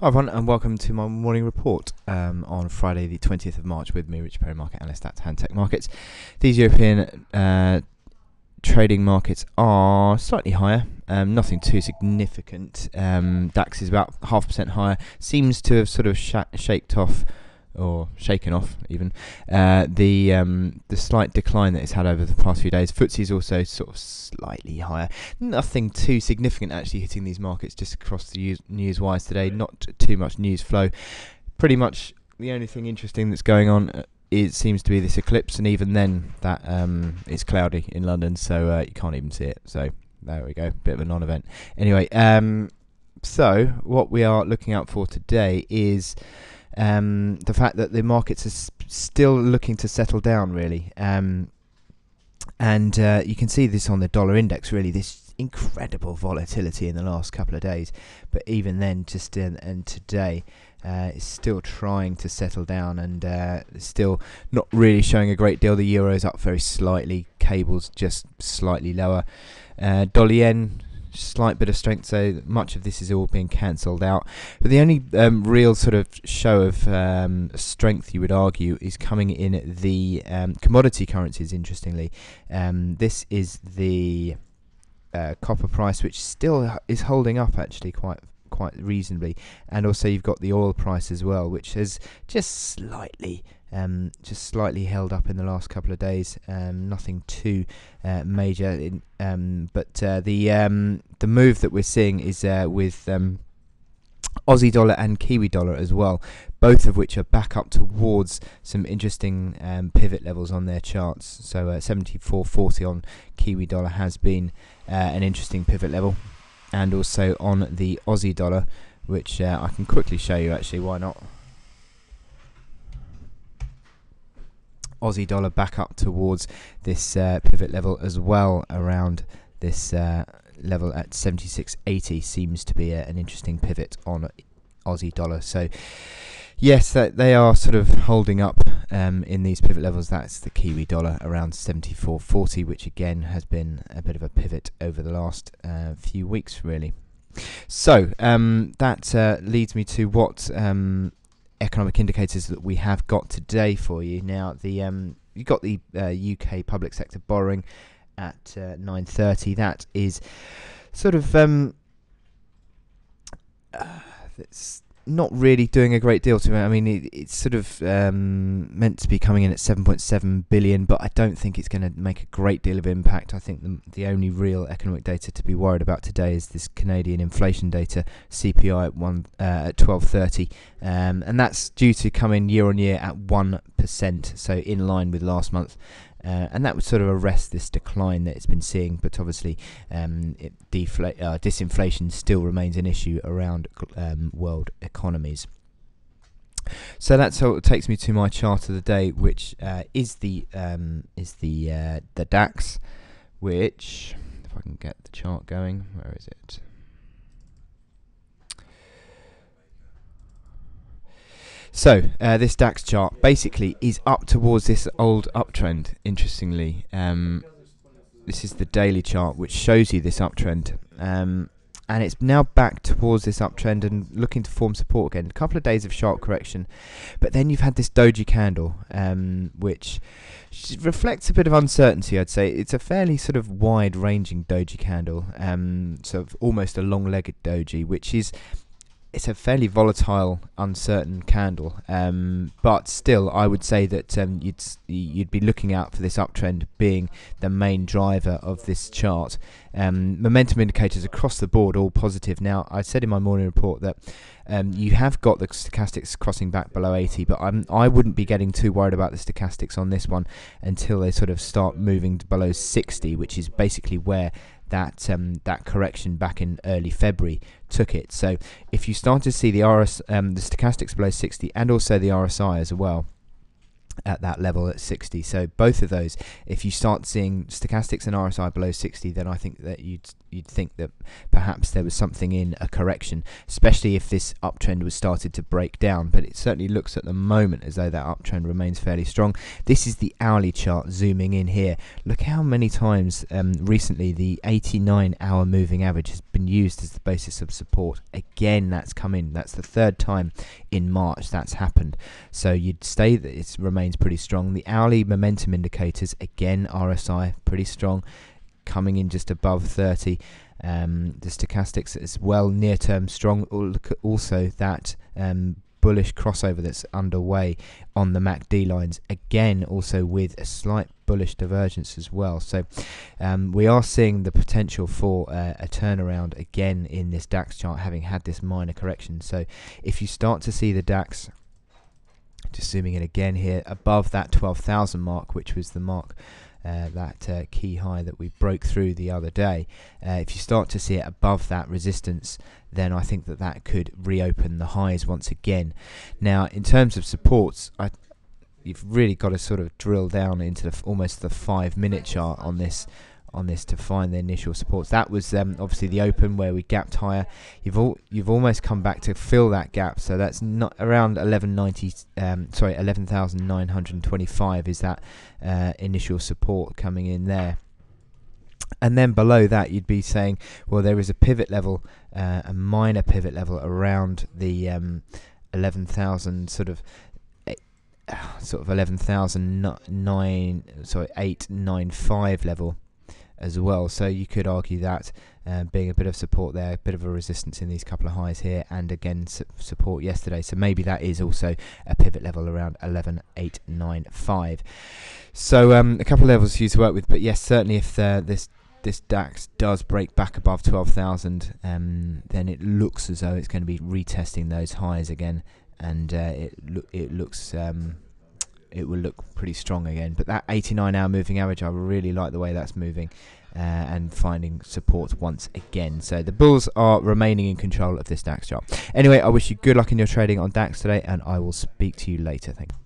Hi everyone, and welcome to my morning report on Friday the 20th of March with me, Rich Perry, market analyst at Hand Tech Markets. These European trading markets are slightly higher, nothing too significant. DAX is about 0.5% higher, seems to have sort of shaken off even the slight decline that it's had over the past few days. FTSE is also sort of slightly higher. Nothing too significant actually hitting these markets just across the news-wise today. Not too much news flow. Pretty much the only thing interesting that's going on seems to be this eclipse, and even then that it's cloudy in London, so you can't even see it. So there we go, bit of a non-event. Anyway, so what we are looking out for today is the fact that the markets are still looking to settle down, really. And you can see this on the dollar index, really, this incredible volatility in the last couple of days. But even then, and today, it's still trying to settle down, and still not really showing a great deal. The euro's up very slightly, cables just slightly lower. Dollar yen, slight bit of strength, so much of this is all being cancelled out. But the only real sort of show of strength, you would argue, is coming in the commodity currencies, interestingly. This is the copper price, which still is holding up actually quite reasonably, and also you've got the oil price as well, which has just slightly held up in the last couple of days. Nothing too major, but the move that we're seeing is with Aussie dollar and Kiwi dollar as well, both of which are back up towards some interesting pivot levels on their charts. So 74.40 on Kiwi dollar has been an interesting pivot level, and also on the Aussie dollar, which I can quickly show you actually, why not. Aussie dollar back up towards this pivot level as well, around this level at 76.80 seems to be an interesting pivot on Aussie dollar. So yes, they are sort of holding up in these pivot levels. That's the Kiwi dollar around 74.40, which again has been a bit of a pivot over the last few weeks, really. So that leads me to what economic indicators that we have got today for you. Now, you've got the UK public sector borrowing at 9:30. That is sort of it's not really doing a great deal to me. I mean, it's sort of meant to be coming in at 7.7 billion, but I don't think it's going to make a great deal of impact. I think the only real economic data to be worried about today is this Canadian inflation data, CPI at 12.30, and that's due to come in year on year at 1%, so in line with last month. And that would sort of arrest this decline that it's been seeing, but obviously disinflation still remains an issue around world economies. So that's how it takes me to my chart of the day, which is the DAX, which, if I can get the chart going, where is it? So this DAX chart basically is up towards this old uptrend, interestingly. This is the daily chart, which shows you this uptrend. And it's now back towards this uptrend and looking to form support again. A couple of days of sharp correction. But then you've had this doji candle, which reflects a bit of uncertainty, I'd say. It's a fairly sort of wide-ranging doji candle, sort of almost a long-legged doji, which is... It's a fairly volatile, uncertain candle, but still, I would say that you'd be looking out for this uptrend being the main driver of this chart. Momentum indicators across the board all positive. Now, I said in my morning report that you have got the stochastics crossing back below 80, but I wouldn't be getting too worried about the stochastics on this one until they sort of start moving below 60, which is basically where that correction back in early February took it. So if you start to see the stochastics below 60 and also the RSI as well, at that level at 60. So both of those, if you start seeing stochastics and RSI below 60, then I think that you'd think that perhaps there was something in a correction, especially if this uptrend was started to break down. But it certainly looks at the moment as though that uptrend remains fairly strong. This is the hourly chart zooming in here. Look how many times recently the 89-hour moving average has been used as the basis of support. Again, that's come in. That's the third time in March that's happened. So you'd say that it remains pretty strong. The hourly momentum indicators, again, RSI pretty strong, coming in just above 30. The stochastics as well, near term strong. Look at also that bullish crossover that's underway on the MACD lines, again also with a slight bullish divergence as well. So we are seeing the potential for a turnaround again in this DAX chart, having had this minor correction. So if you start to see the DAX, just zooming in again here, above that 12,000 mark, which was the mark, that key high that we broke through the other day, if you start to see it above that resistance, then I think that that could reopen the highs once again. Now, in terms of supports, you've really got to sort of drill down into almost the 5-minute chart on this to find the initial supports. That was obviously the open where we gapped higher. You've almost come back to fill that gap, so that's not around 11,925 is that initial support coming in there. And then below that, you'd be saying, well, there is a pivot level, a minor pivot level around the 11,000 sort of 895 level as well. So you could argue that being a bit of support there, a bit of a resistance in these couple of highs here, and again support yesterday. So maybe that is also a pivot level around 11,895. So a couple of levels for you to work with. But yes, certainly if this DAX does break back above 12,000, then it looks as though it's going to be retesting those highs again, and it looks. It will look pretty strong again. But that 89-hour moving average, I really like the way that's moving and finding support once again. So the bulls are remaining in control of this DAX chart. Anyway, I wish you good luck in your trading on DAX today, and I will speak to you later. Thank you.